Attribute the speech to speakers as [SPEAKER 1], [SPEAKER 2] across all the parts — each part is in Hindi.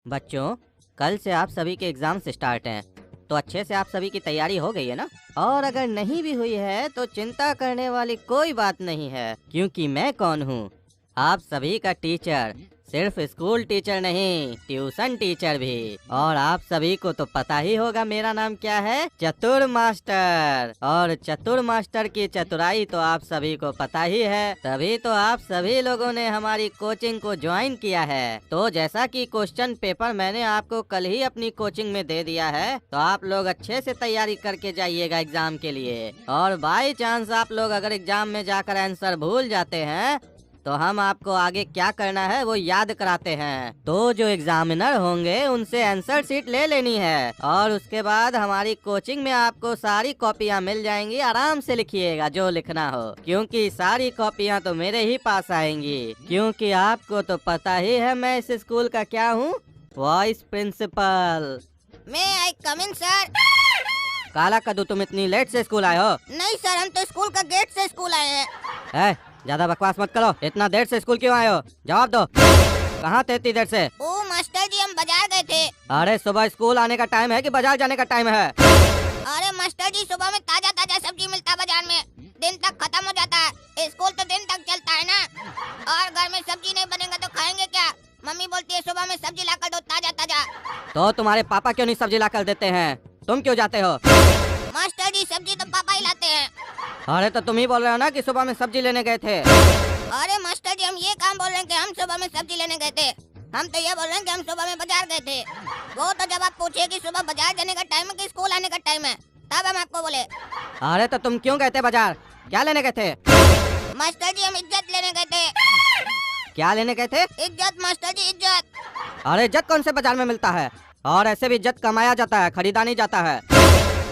[SPEAKER 1] बच्चों, कल से आप सभी के एग्जाम्स स्टार्ट हैं, तो अच्छे से आप सभी की तैयारी हो गई है ना? और अगर नहीं भी हुई है तो चिंता करने वाली कोई बात नहीं है, क्योंकि मैं कौन हूँ? आप सभी का टीचर। सिर्फ स्कूल टीचर नहीं, ट्यूशन टीचर भी। और आप सभी को तो पता ही होगा मेरा नाम क्या है, चतुर मास्टर। और चतुर मास्टर की चतुराई तो आप सभी को पता ही है, तभी तो आप सभी लोगों ने हमारी कोचिंग को ज्वाइन किया है। तो जैसा कि क्वेश्चन पेपर मैंने आपको कल ही अपनी कोचिंग में दे दिया है, तो आप लोग अच्छे से तैयारी करके जाइएगा एग्जाम के लिए। और बाई चांस आप लोग अगर एग्जाम में जाकर आंसर भूल जाते हैं तो हम आपको आगे क्या करना है वो याद कराते हैं। तो जो एग्जामिनर होंगे उनसे आंसर शीट ले लेनी है, और उसके बाद हमारी कोचिंग में आपको सारी कॉपियां मिल जाएंगी। आराम से लिखिएगा जो लिखना हो, क्योंकि सारी कॉपियां तो मेरे ही पास आएंगी। क्योंकि आपको तो पता ही है मैं इस स्कूल का क्या हूँ, वाइस प्रिंसिपल।
[SPEAKER 2] मैं आई कम इन सर।
[SPEAKER 1] काला कद्दू, तुम इतनी लेट से स्कूल आए हो?
[SPEAKER 2] नहीं सर, हम तो स्कूल का गेट से स्कूल आए हैं।
[SPEAKER 1] ज्यादा बकवास मत करो। इतना देर से स्कूल क्यों आए हो? जवाब दो। कहाँ थे इतनी देर से?
[SPEAKER 2] ओ मास्टर जी, हम बाजार गए थे।
[SPEAKER 1] अरे सुबह स्कूल आने का टाइम है कि बाजार जाने का टाइम है?
[SPEAKER 2] अरे मास्टर जी, सुबह में ताजा ताजा सब्जी मिलता है बाजार में, दिन तक खत्म हो जाता है। स्कूल तो दिन तक चलता है ना, और घर में सब्जी नहीं बनेगा तो खाएंगे क्या? मम्मी बोलती है सुबह में सब्जी लाकर दो ताजा ताजा।
[SPEAKER 1] तो तुम्हारे पापा क्यों नहीं सब्जी लाकर देते हैं? तुम क्यों जाते हो?
[SPEAKER 2] मास्टर जी, सब्जी तो पापा ही लाते हैं।
[SPEAKER 1] अरे तो तुम ही बोल रहे हो ना कि सुबह में सब्जी लेने गए थे।
[SPEAKER 2] अरे मास्टर जी, हम ये काम बोल रहे हैं कि हम सुबह में सब्जी लेने गए थे। हम तो ये बोल रहे हैं कि हम सुबह में बाजार गए थे। वो तो जब आप पूछे कि सुबह बाजार जाने का टाइम है कि स्कूल आने का टाइम है, तब हम आपको बोले।
[SPEAKER 1] अरे तो तुम क्यों गए थे बाजार? क्या लेने गए थे?
[SPEAKER 2] मास्टर जी, हम इज्जत लेने गए थे।
[SPEAKER 1] क्या लेने गए थे?
[SPEAKER 2] इज्जत मास्टर जी, इज्जत।
[SPEAKER 1] अरे इज्जत कौन से बाजार में मिलता है? और ऐसे भी इज्जत कमाया जाता है, खरीदा नहीं जाता है।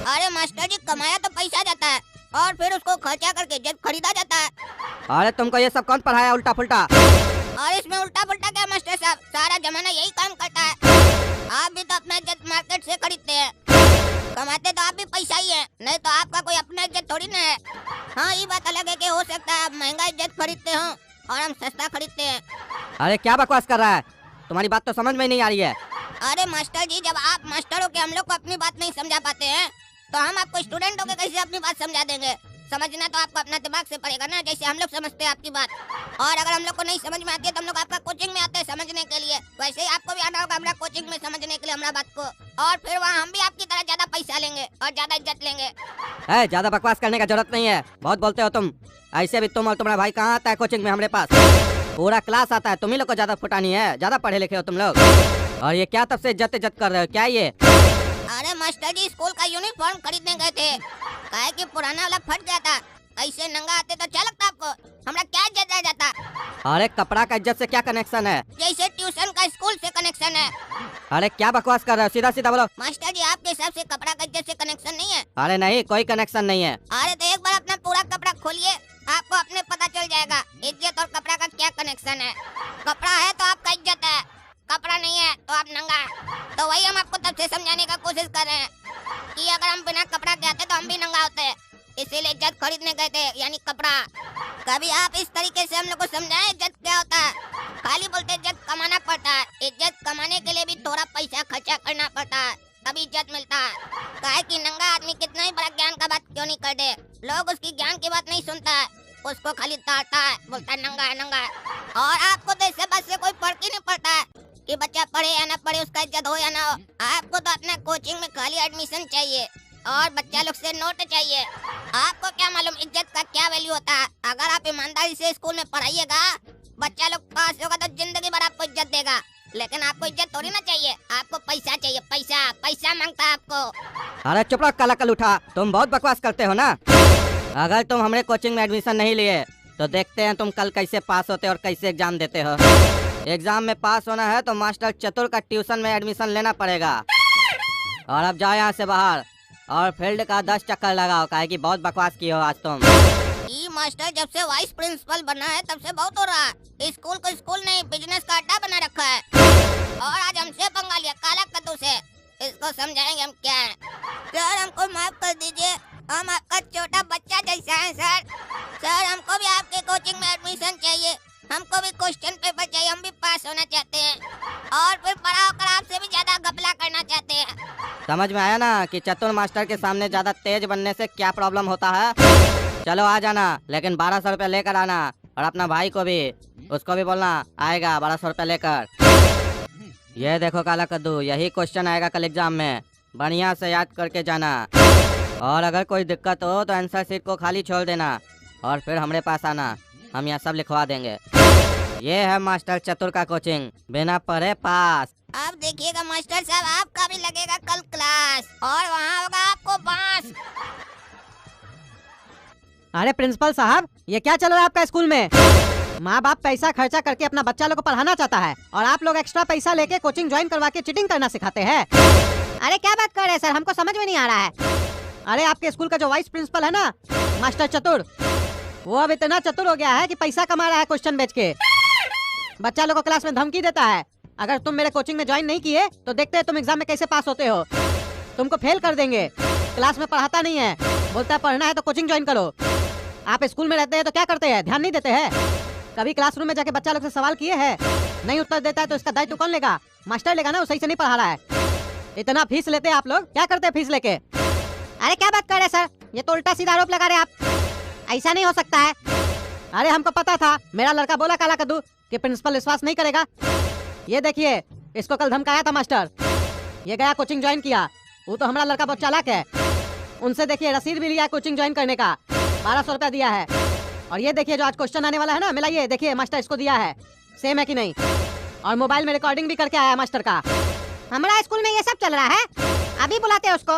[SPEAKER 2] अरे मास्टर जी, कमाया तो पैसा जाता है और फिर उसको खर्चा करके इज्जत खरीदा जाता है।
[SPEAKER 1] अरे तुमको ये सब कौन पढ़ाया उल्टा पुल्टा?
[SPEAKER 2] और इसमें उल्टा पुल्टा क्या मास्टर साहब, सारा जमाना यही काम करता है। आप भी तो अपना इज्जत मार्केट से खरीदते हैं, कमाते तो आप भी पैसा ही है, नहीं तो आपका कोई अपना इज्जत थोड़ी ना है। हाँ, ये बात अलग है कि हो सकता है आप महंगा इज्जत खरीदते हो और हम सस्ता खरीदते हैं।
[SPEAKER 1] अरे क्या बकवास कर रहा है? तुम्हारी बात तो समझ में नहीं आ रही है।
[SPEAKER 2] अरे मास्टर जी, जब आप मास्टर हो के हम लोग को अपनी बात नहीं समझा पाते हैं, तो हम आपको स्टूडेंट हो के कैसे अपनी बात समझा देंगे? समझना तो आपको अपना दिमाग से पड़ेगा ना, जैसे हम लोग समझते हैं आपकी बात। और अगर हम लोग को नहीं समझ में आती है तो हम लोग आपका कोचिंग में आते हैं समझने के लिए, वैसे ही आपको भी आना होगा हमारा कोचिंग में समझने के लिए हमारा बात को। और फिर वहाँ हम भी आपकी तरह ज्यादा पैसा लेंगे और ज्यादा इज्जत लेंगे।
[SPEAKER 1] ज्यादा बकवास करने का जरूरत नहीं है, बहुत बोलते हो तुम। ऐसे भी तुम और तुम्हारा भाई कहाँ आता है कोचिंग में? हमारे पास पूरा क्लास आता है, तुम ही लोग को ज्यादा फुटानी है, ज्यादा पढ़े लिखे हो तुम लोग। और ये क्या तब से इज्जत इज्जत कर रहे हो? क्या ये?
[SPEAKER 2] अरे मास्टर जी, स्कूल का यूनिफॉर्म खरीदने गए थे, काहे कि पुराना वाला फट गया था। ऐसे नंगा आते तो अच्छा लगता आपको? हमारा क्या इज्जत रह जाता?
[SPEAKER 1] अरे कपड़ा का इज्जत से क्या कनेक्शन है?
[SPEAKER 2] जैसे ट्यूशन का स्कूल से कनेक्शन है।
[SPEAKER 1] अरे क्या बकवास कर रहे हो? सीधा सीधा बोलो।
[SPEAKER 2] मास्टर जी, आपके हिसाब से कपड़ा का इज्जत से कनेक्शन नहीं है?
[SPEAKER 1] अरे नहीं, कोई कनेक्शन नहीं है।
[SPEAKER 2] अरे तो एक बार अपना पूरा कपड़ा खोलिए, आपको अपने पता चल जाएगा इज्जत और कपड़ा का क्या कनेक्शन है। कपड़ा है तो आपका इज्जत है, कपड़ा नहीं है तो आप नंगा है। तो वही हम आपको तब से समझाने का कोशिश कर रहे हैं कि अगर हम बिना कपड़ा के आते तो हम भी नंगा होते, इसीलिए इज्जत खरीदने गए थे, यानी कपड़ा। कभी आप इस तरीके से हम लोग को समझाएं इज्जत क्या होता है। खाली बोलते इज्जत कमाना पड़ता है, इज्जत कमाने के लिए भी थोड़ा पैसा खर्चा करना पड़ता है, तभी इज्जत मिलता है। काहे कि नंगा आदमी कितना ही बड़ा ज्ञान का बात क्यों नहीं कर दे, लोग उसकी ज्ञान की बात नहीं सुनता है, उसको खाली ताड़ता है, बोलता है नंगा है नंगा है। और आपको तो इससे बात से कोई फर्क ही नहीं पड़ता है कि बच्चा पढ़े या ना पढ़े, उसका इज्जत हो या ना हो। आपको तो अपना कोचिंग में खाली एडमिशन चाहिए और बच्चा लोग से नोट चाहिए। आपको क्या मालूम इज्जत का क्या वैल्यू होता है? अगर आप ईमानदारी से स्कूल में पढ़ाइएगा, बच्चा लोग पास होगा तो जिंदगी भर आपको इज्जत देगा। लेकिन आपको इज्जत थोड़ी ना चाहिए, आपको पैसा चाहिए, पैसा पैसा मांगता है आपको।
[SPEAKER 1] अरे चुप रहो काला कल उठा, तुम बहुत बकवास करते हो ना। अगर तुम हमारे कोचिंग में एडमिशन नहीं लिए तो देखते हैं तुम कल कैसे पास होते और कैसे एग्जाम देते हो। एग्जाम में पास होना है तो मास्टर चतुर का ट्यूशन में एडमिशन लेना पड़ेगा। और अब जाओ यहाँ से बाहर और फील्ड का 10 चक्कर लगाओ, काहे कि बहुत बकवास की हो आज तुम।
[SPEAKER 2] ये मास्टर जब से वाइस प्रिंसिपल बना है तब से बहुत हो रहा है। स्कूल को स्कूल नहीं, बिजनेस का अड्डा बना रखा है। और आज हमसे पंगा लिया काला कद्दू से। इसको समझाएंगे हम क्या है। सर हमको माफ कर दीजिए, हम आपका छोटा बच्चा जैसा है सर। सर हमको भी आपके कोचिंग में एडमिशन चाहिए, हमको भी क्वेश्चन पेपर चाहिए, हम भी पास होना चाहते हैं और फिर बड़ा होकर आपसे
[SPEAKER 1] समझ में आया ना कि चतुर मास्टर के सामने ज्यादा तेज बनने से क्या प्रॉब्लम होता है। चलो आ जाना, लेकिन 1200 रुपये लेकर आना, और अपना भाई को भी, उसको भी बोलना आएगा 1200 रुपये लेकर। ये देखो काला कद्दू, यही क्वेश्चन आएगा कल एग्जाम में, बढ़िया से याद करके जाना। और अगर कोई दिक्कत हो तो आंसर शीट को खाली छोड़ देना और फिर हमारे पास आना, हम यहाँ सब लिखवा देंगे। ये है मास्टर चतुर का कोचिंग, बिना पढ़े पास।
[SPEAKER 2] अब देखिएगा मास्टर साहब, आपका भी लगेगा कल क्लास और वहाँ होगा आपको बांस।
[SPEAKER 3] अरे प्रिंसिपल साहब, ये क्या चल रहा है आपका स्कूल में? माँ बाप पैसा खर्चा करके अपना बच्चा लोग को पढ़ाना चाहता है और आप लोग एक्स्ट्रा पैसा लेके कोचिंग ज्वाइन करवा के चीटिंग करना सिखाते हैं। अरे क्या बात कर रहे हैं सर, हमको समझ में नहीं आ रहा है। अरे आपके स्कूल का जो वाइस प्रिंसिपल है ना, मास्टर चतुर, वो अब इतना चतुर हो गया है कि पैसा कमा रहा है क्वेश्चन बेच के। बच्चा लोग को क्लास में धमकी देता है, अगर तुम मेरे कोचिंग में ज्वाइन नहीं किए तो देखते हैं तुम एग्जाम में कैसे पास होते हो, तुमको फेल कर देंगे। क्लास में पढ़ाता नहीं है, बोलता है पढ़ना है तो कोचिंग ज्वाइन करो। आप स्कूल में रहते हैं तो क्या करते हैं, ध्यान नहीं देते हैं? कभी क्लासरूम में जाके बच्चा लोग से सवाल किए हैं? नहीं उत्तर देता है तो इसका दायित्व कौन लेगा? मास्टर लेगा ना, वो सही से नहीं पढ़ा रहा है। इतना फीस लेते हैं आप लोग, क्या करते हैं फीस लेके? अरे क्या बात कर रहे हैं सर, ये तो उल्टा सीधा आरोप लगा रहे हैं आप, ऐसा नहीं हो सकता है। अरे हमको पता था, मेरा लड़का बोला काला कद्दू कि प्रिंसिपल विश्वास नहीं करेगा। ये देखिए, इसको कल धमकाया था मास्टर, ये गया कोचिंग ज्वाइन किया। वो तो हमारा लड़का बहुत चालाक है, उनसे देखिए रसीद भी लिया कोचिंग ज्वाइन करने का, 1200 रुपया दिया है। और ये देखिए जो आज क्वेश्चन आने वाला है ना, मिलाइए देखिए मास्टर इसको दिया है, सेम है कि नहीं। और मोबाइल में रिकॉर्डिंग भी करके आया है मास्टर का। हमारा स्कूल में ये सब चल रहा है, अभी बुलाते हैं उसको।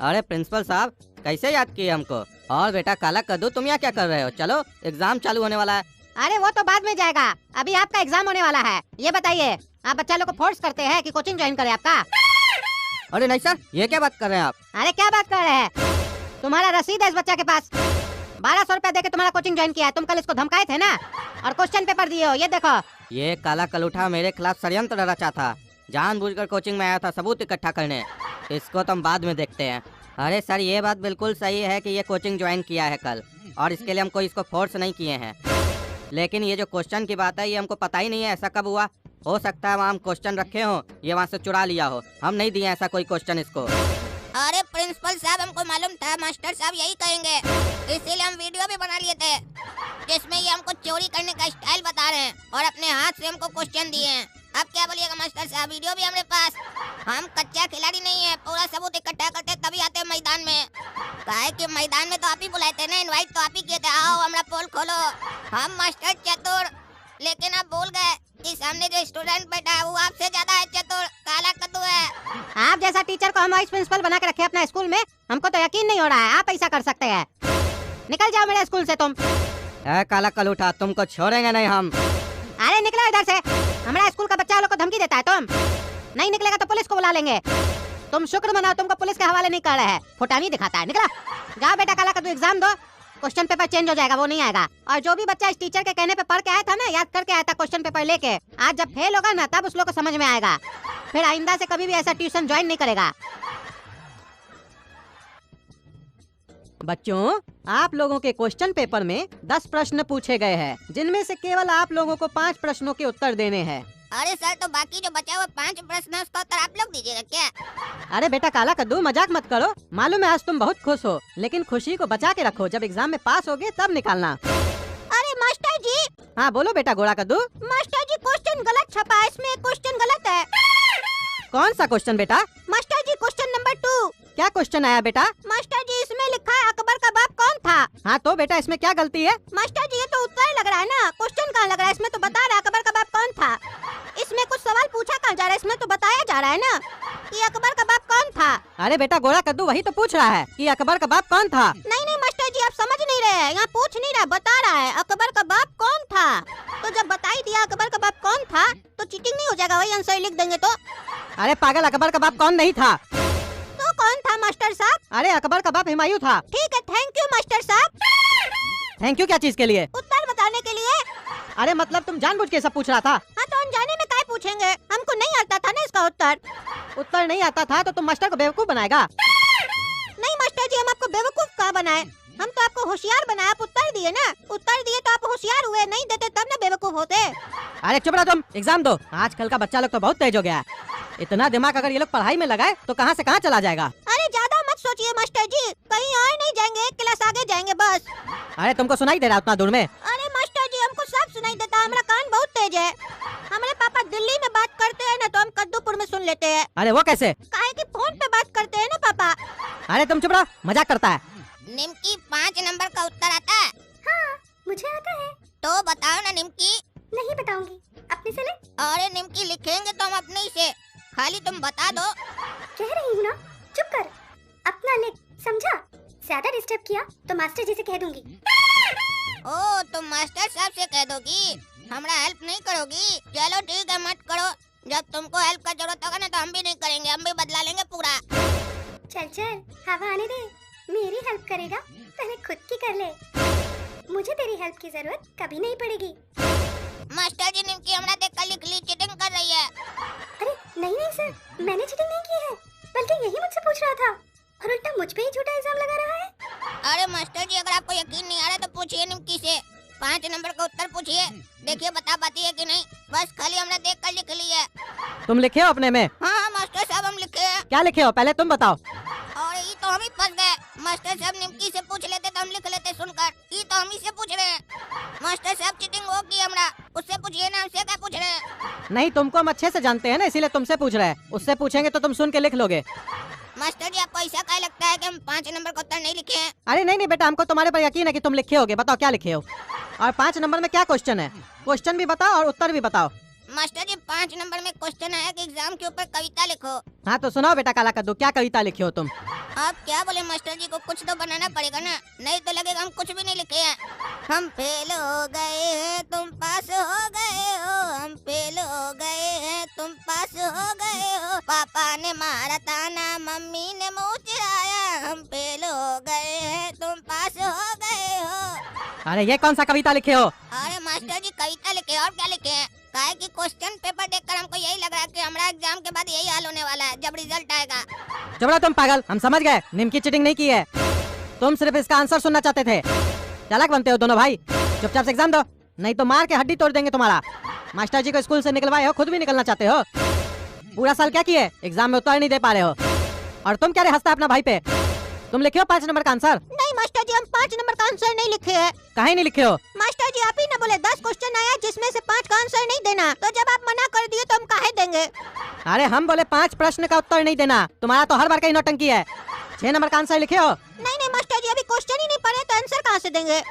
[SPEAKER 1] अरे प्रिंसिपल साहब, कैसे याद किए हमको? और बेटा काला कद्दू, तुम यहाँ क्या कर रहे हो? चलो एग्जाम चालू होने वाला है।
[SPEAKER 3] अरे वो तो बाद में जाएगा, अभी आपका एग्जाम होने वाला है। ये बताइए, आप बच्चा लोग को फोर्स करते हैं कि कोचिंग ज्वाइन करे आपका?
[SPEAKER 1] अरे नहीं सर, ये क्या बात कर रहे हैं आप?
[SPEAKER 3] अरे क्या बात कर रहे हैं, तुम्हारा रसीद है इस बच्चा के पास, 1200 रुपया देके तुम्हारा कोचिंग ज्वाइन किया है। तुम कल इसको धमकाए थे ना, और क्वेश्चन पेपर दिए हो, ये देखो।
[SPEAKER 1] ये काला कलूठा मेरे खिलाफ षड्यंत्र रचा था, जानबूझकर कोचिंग में आया था सबूत इकट्ठा करने। इसको तो हम बाद में देखते हैं। अरे सर, ये बात बिल्कुल सही है कि ये कोचिंग ज्वाइन किया है कल, और इसके लिए हम कोई इसको फोर्स नहीं किए हैं। लेकिन ये जो क्वेश्चन की बात है, ये हमको पता ही नहीं है ऐसा कब हुआ। हो सकता है वहाँ हम क्वेश्चन रखे हो, ये वहाँ से चुरा लिया हो, हम नहीं दिए ऐसा कोई क्वेश्चन इसको।
[SPEAKER 2] अरे प्रिंसिपल साहब, हमको मालूम था मास्टर साहब यही कहेंगे, इसीलिए हम वीडियो भी बना लिए थे जिसमें ये हमको चोरी करने का स्टाइल बता रहे हैं और अपने हाथ से हमको क्वेश्चन दिए हैं। अब क्या बोलिएगा मास्टर साहब, वीडियो भी हमारे पास। हम कच्चा खिलाड़ी नहीं है, पूरा सबूत इकट्ठा करते तभी आते हैं मैदान में। काहे कि मैदान में तो आप ही बुलाए थे ना, इनवाइट तो आप ही किए थे, आओ हमारा पोल खोलो। हम मास्टर चतुर, लेकिन आप भूल गए कि सामने जो स्टूडेंट बैठा है वो आपसे ज्यादा है चतुर, काला कद्दू है।
[SPEAKER 3] आप जैसा टीचर को हम वाइस प्रिंसिपल बना के रखे अपना स्कूल में, हमको तो यकीन नहीं हो रहा है आप ऐसा कर सकते हैं। निकल जाओ मेरे स्कूल से तुम।
[SPEAKER 1] काला कलूठा, तुमको छोड़ेंगे नहीं हम।
[SPEAKER 3] अरे निकलो इधर से, हमारा स्कूल का बच्चा लोग को धमकी देता है तुम। नहीं निकलेगा तो पुलिस को बुला लेंगे। तुम शुक्र मनाओ तुमको पुलिस के हवाले नहीं कर रहे हैं, फुटानी दिखाता है। निकला जाओ बेटा, काला कद्दू एग्जाम दो, क्वेश्चन पेपर चेंज हो जाएगा, वो नहीं आएगा। और जो भी बच्चा इस टीचर के कहने पे पढ़ के आया था ना, याद करके आया था क्वेश्चन पेपर लेके, आज जब फेल होगा ना तब उस लोग को समझ में आएगा, फिर आइंदा से कभी भी ऐसा ट्यूशन ज्वाइन नहीं करेगा। बच्चों, आप लोगों के क्वेश्चन पेपर में 10 प्रश्न पूछे गए हैं, जिनमें से केवल आप लोगों को 5 प्रश्नों के उत्तर देने हैं।
[SPEAKER 2] अरे सर, तो बाकी जो बचा हुआ 5 प्रश्न है उसका उत्तर आप लोग दीजिएगा क्या?
[SPEAKER 3] अरे बेटा काला कद्दू, मजाक मत करो। मालूम है आज तुम बहुत खुश हो, लेकिन खुशी को बचा के रखो, जब एग्जाम में पास होगे तब निकालना।
[SPEAKER 2] अरे मास्टर जी।
[SPEAKER 3] हाँ बोलो बेटा गोरा कद्दू।
[SPEAKER 2] मास्टर जी, क्वेश्चन गलत छपा है, इसमें क्वेश्चन गलत है।
[SPEAKER 3] कौन सा क्वेश्चन बेटा?
[SPEAKER 2] मास्टर जी, क्वेश्चन नंबर 2।
[SPEAKER 3] क्या क्वेश्चन आया बेटा?
[SPEAKER 2] मास्टर जी, इसमें लिखा है अकबर का बाप कौन था?
[SPEAKER 3] हाँ तो बेटा इसमें क्या गलती है?
[SPEAKER 2] मास्टर जी, ये तो उत्तर लग रहा है ना, क्वेश्चन कहाँ लग रहा है? इसमें तो बता रहा है अकबर का बाप कौन था। इसमें कुछ सवाल पूछा कहाँ जा रहा है, इसमें तो बताया जा रहा है ना कि अकबर का बाप कौन था।
[SPEAKER 3] अरे बेटा गोरा कद्दू वही तो पूछ रहा है कि अकबर का बाप कौन था।
[SPEAKER 2] नहीं नहीं मास्टर जी, आप समझ नहीं रहे हैं, यहाँ पूछ नहीं रहा, बता रहा है अकबर का बाप कौन था। तो जब बता ही दिया अकबर का बाप कौन था तो चीटिंग नहीं हो जाएगा? वही आंसर लिख देंगे तो।
[SPEAKER 3] अरे पागल, अकबर का बाप कौन नहीं था।
[SPEAKER 2] तो कौन था मास्टर साहब?
[SPEAKER 3] अरे अकबर का बाप हुमायूं था।
[SPEAKER 2] ठीक है, थैंक यू मास्टर साहब।
[SPEAKER 3] थैंक यू क्या चीज के लिए?
[SPEAKER 2] उत्तर बताने के लिए।
[SPEAKER 3] अरे मतलब तुम जानबूझ के सब पूछ रहा था?
[SPEAKER 2] हाँ तो अनजाने में काहे पूछेंगे, हमको नहीं आता था ना इसका उत्तर।
[SPEAKER 3] उत्तर नहीं आता था तो तुम मास्टर को बेवकूफ बनाएगा?
[SPEAKER 2] नहीं मास्टर जी, हम आपको बेवकूफ कहाँ बनाए, हम तो आपको होशियार बनाए। आप उत्तर दिए ना, उत्तर दिए तो आप होशियार हुए, नहीं देते तब ना बेवकूफ होते।
[SPEAKER 3] अरे चुप रहो तुम, एग्जाम दो। आजकल का बच्चा लोग तो बहुत तेज हो गया है। इतना दिमाग अगर ये लोग पढ़ाई में लगाए तो कहाँ से कहाँ चला जाएगा।
[SPEAKER 2] अरे ज्यादा मत सोचिए मास्टर जी, कहीं और नहीं जाएंगे, एक क्लास आगे जाएंगे बस।
[SPEAKER 3] अरे तुमको सुनाई दे रहा उतना दूर में?
[SPEAKER 2] अरे मास्टर जी हमको सब सुनाई देता है, हमारा कान बहुत तेज है। हमारे पापा दिल्ली में बात करते हैं ना तो हम कद्दूपुर में सुन लेते हैं।
[SPEAKER 3] अरे वो कैसे?
[SPEAKER 2] काहे कि फोन पे बात करते हैं ना पापा।
[SPEAKER 3] अरे तुम चुप रहो, मजाक करता है।
[SPEAKER 2] निमकी 5 नंबर का उत्तर आता है?
[SPEAKER 4] हाँ मुझे आता है।
[SPEAKER 2] तो बताओ ना निमकी।
[SPEAKER 4] नहीं बताऊंगी, अपने से ले।
[SPEAKER 2] अरे निमकी लिखेंगे तो हम अपने ही से, खाली तुम बता दो।
[SPEAKER 4] कह रही हूँ ना, चुप कर, अपना लिख, समझा? ज्यादा डिस्टर्ब किया तो मास्टर जी से कह दूंगी।
[SPEAKER 2] ओ तुम मास्टर साहब से कह दोगी, हमरा हेल्प नहीं करोगी? चलो ठीक है मत करो, जब तुमको हेल्प का जरूरत होगा ना तो हम भी नहीं करेंगे, हम भी बदला लेंगे पूरा।
[SPEAKER 4] चल चल हवा आने दे, मेरी हेल्प करेगा पहले खुद की कर ले, मुझे तेरी हेल्प की जरूरत कभी नहीं पड़ेगी।
[SPEAKER 2] मास्टर जी निमकी हमरा देख कर लिख ली, चीटिंग कर रही है।
[SPEAKER 4] अरे नहीं नहीं सर, मैंने चीटिंग नहीं की है, बल्कि यही मुझसे पूछ रहा था और उल्टा मुझ पे ही झूठा इल्जाम लगा रहा है।
[SPEAKER 2] अरे मास्टर जी अगर आपको यकीन नहीं आ रहा तो पूछिए निमकी से, 5 नंबर का उत्तर पूछिए, देखिए बता पाती है कि नहीं। बस खाली हमने देख कर लिख ली है।
[SPEAKER 3] तुम लिखे हो अपने में?
[SPEAKER 2] हाँ मास्टर साहब हम लिखे हैं।
[SPEAKER 3] क्या लिखे हो पहले तुम बताओ।
[SPEAKER 2] और ये तो हम ही फंस गए, मास्टर साहब निमकी से पूछ लेते तो हम लिख लेते सुनकर, ये तो हम ही से पूछ रहे हैं। मास्टर साहब चीटिंग हो की हमरा, उससे पूछिए ना, हमसे क्या पूछ रहे हैं?
[SPEAKER 3] नहीं, तुमको हम अच्छे से जानते हैं ना, इसीलिए तुमसे पूछ रहे हैं। उससे पूछेंगे तो तुम सुन के लिख लोगे।
[SPEAKER 2] मास्टर जी आपको ऐसा क्या लगता है कि हम 5 नंबर का उत्तर नहीं लिखे हैं?
[SPEAKER 3] अरे नहीं नहीं बेटा, हमको तुम्हारे पर यकीन है कि तुम लिखे होगे। बताओ क्या लिखे हो, और 5 नंबर में क्या क्वेश्चन है? क्वेश्चन भी बताओ और उत्तर भी बताओ।
[SPEAKER 2] मास्टर जी 5 नंबर में क्वेश्चन है कि एग्जाम के ऊपर कविता लिखो।
[SPEAKER 3] हाँ तो सुनाओ बेटा काला कद्दू, क्या कविता लिखे हो तुम?
[SPEAKER 2] आप क्या बोले मास्टर जी को, कुछ तो बनाना पड़ेगा ना, नहीं तो लगेगा हम कुछ भी नहीं लिखे हैं। हम फेल हो गए हैं तुम पास हो गए हो, हम फेल हो गए हैं तुम पास हो गए हो, पापा ने मारा ताना मम्मी ने मुँह चिढ़ाया, हम फेल हो गए हैं तुम पास हो गए हो।
[SPEAKER 3] अरे ये कौन सा कविता लिखे हो?
[SPEAKER 2] अरे मास्टर जी कविता लिखे और क्या लिखे हैं? काहे कि क्वेश्चन पेपर देखकर हमको यही लग रहा है कि हमारा एग्जाम के बाद यही हाल होने वाला है जब रिजल्ट आएगा।
[SPEAKER 3] चुप रहो तुम पागल, हम समझ गए, निमकी चीटिंग नहीं की है। तुम सिर्फ इसका आंसर सुनना चाहते थे। चालाक बनते हो दोनों भाई, चुपचाप से एग्जाम दो, नहीं तो मार के हड्डी तोड़ देंगे तुम्हारा। मास्टर जी को स्कूल से निकलवाए हो, खुद भी निकलना चाहते हो। पूरा साल क्या किए, एग्जाम में उत्तर नहीं दे पा रहे हो, और तुम क्या हंसता अपना भाई पे? तुम लिखे हो 5 नंबर का आंसर?
[SPEAKER 2] नहीं मास्टर जी हम 5 नंबर का आंसर नहीं लिखे है।
[SPEAKER 3] काहे नहीं लिखे हो?
[SPEAKER 2] मास्टर जी आप ही ना बोले 10 क्वेश्चन आया जिसमें से 5 का आंसर नहीं देना, तो जब आप मना कर दिए तो हम काहे देंगे?
[SPEAKER 3] अरे हम बोले 5 प्रश्न का उत्तर नहीं देना, तुम्हारा तो हर बार का ही नौटंकी है। 6 नंबर का आंसर लिखे हो?
[SPEAKER 2] नहीं नहीं मास्टर जी अभी क्वेश्चन ही नहीं पढ़े तो आंसर कहाँ से देंगे?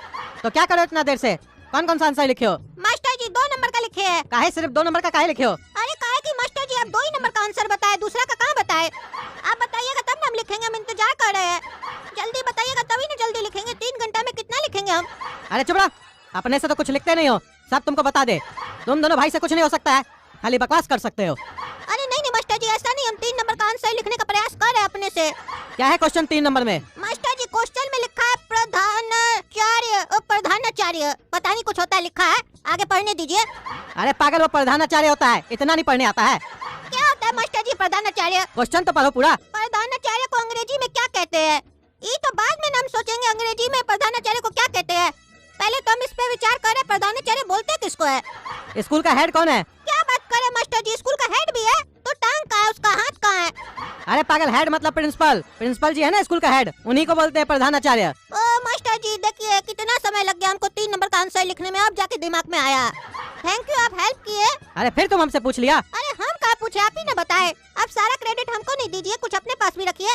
[SPEAKER 3] तो क्या करो इतना देर से? कौन कौन सा आंसर लिखे हो?
[SPEAKER 2] मास्टर जी 2 नंबर का लिखे है।
[SPEAKER 3] काहे सिर्फ 2 नंबर का काहे लिखे हो?
[SPEAKER 2] अरे काहे कि मास्टर जी आप 2 ही नंबर का आंसर बताए, दूसरा का कहाँ बताए? आप बताइएगा तब ना हम लिखेंगे, हम इंतजार कर रहे हैं। जल्दी बताइएगा तभी ना जल्दी लिखेंगे, 3 घंटा में कितना लिखेंगे हम?
[SPEAKER 3] अरे चुप रहो, अपने से तो कुछ लिखते नहीं हो, सब तुमको बता दे। तुम दोनों भाई से कुछ नहीं हो सकता है, खाली बकवास कर सकते हो।
[SPEAKER 2] अरे नहीं नहीं मास्टर जी ऐसा नहीं, हम 3 नंबर का आंसर लिखने का प्रयास कर रहे हैं अपने से।
[SPEAKER 3] क्या है क्वेश्चन 3 नंबर में?
[SPEAKER 2] मास्टर जी क्वेश्चन में लिखा है प्रधानाचार्य, पता नहीं कुछ होता है लिखा है, आगे पढ़ने दीजिए।
[SPEAKER 3] अरे पागल, वो प्रधानाचार्य होता है, इतना नहीं पढ़ने आता है।
[SPEAKER 2] क्या होता है मास्टर जी प्रधानाचार्य?
[SPEAKER 3] क्वेश्चन तो पढ़ो पूरा।
[SPEAKER 2] प्रधानाचार्य को अंग्रेजी में क्या कहते हैं? ये तो बाद में हम सोचेंगे अंग्रेजी में प्रधानाचार्य को क्या कहते हैं, पहले तो हम इस पे विचार करें। प्रधानाचार्य बोलते किसको है?
[SPEAKER 3] स्कूल का हेड कौन है?
[SPEAKER 2] क्या बात करे मास्टर जी, स्कूल का हेड भी है तो टांग कहाँ है, उसका हाथ कहाँ है?
[SPEAKER 3] अरे पागल, हेड मतलब प्रिंसिपल, प्रिंसिपल जी है ना स्कूल का हेड, उन्हीं को बोलते हैं प्रधानाचार्य।
[SPEAKER 2] ओ मास्टर जी देखिए कितना समय लग गया हमको 3 नंबर का आंसर लिखने में, अब जाके दिमाग में आया। थैंक यू, आप हेल्प किए।
[SPEAKER 3] अरे फिर तुम हमसे पूछ लिया।
[SPEAKER 2] अरे हम कहाँ पूछे, आप ही ने बताए। अब सारा क्रेडिट हमको नहीं दीजिए, कुछ अपने पास भी रखिए।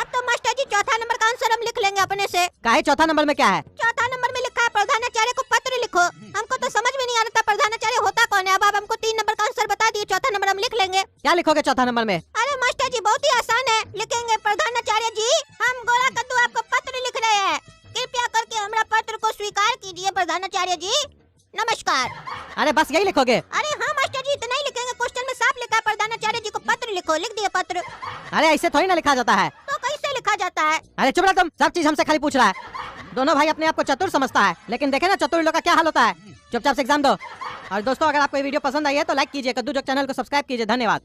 [SPEAKER 2] अब तो मास्टर जी 4था नंबर का आंसर हम लिख लेंगे अपने से।
[SPEAKER 3] काहे 4था नंबर में क्या है?
[SPEAKER 2] 4था नंबर में लिखा है प्रधानाचार्य को पत्र लिखो। हमको तो समझ में नहीं आ रहा था प्रधानाचार्य होता कौन है, अब आप हमको 3 नंबर का आंसर बता दिए, 4था नंबर हम लिख लेंगे।
[SPEAKER 3] क्या लिखोगे 4था नंबर में?
[SPEAKER 2] अरे मास्टर जी बहुत ही आसान है, लिखेंगे प्रधानाचार्य जी हम गोरा कद्दू आपको पत्र लिख रहे हैं, कृपया करके हमारा पत्र को स्वीकार कीजिए प्रधानाचार्य जी, नमस्कार।
[SPEAKER 3] अरे बस यही लिखोगे?
[SPEAKER 2] अरे हाँ मास्टर जी इतना ही लिखेंगे, क्वेश्चन में साफ लिखा है प्रधानाचार्य जी को पत्र लिखो, लिख दिए पत्र।
[SPEAKER 3] अरे ऐसे थोड़ी ना लिखा जाता है।
[SPEAKER 2] तो कैसे लिखा जाता है?
[SPEAKER 3] अरे चुप रहो तुम, सब चीज हमसे खाली पूछ रहा है। दोनों भाई अपने आप को चतुर समझता है, लेकिन देखे ना चतुर लोग का क्या हाल होता है। चुपचाप से एग्जाम दो। और दोस्तों अगर आपको ये वीडियो पसंद आई है तो लाइक कीजिए, कद्दू जोक चैनल को सब्सक्राइब कीजिए। धन्यवाद।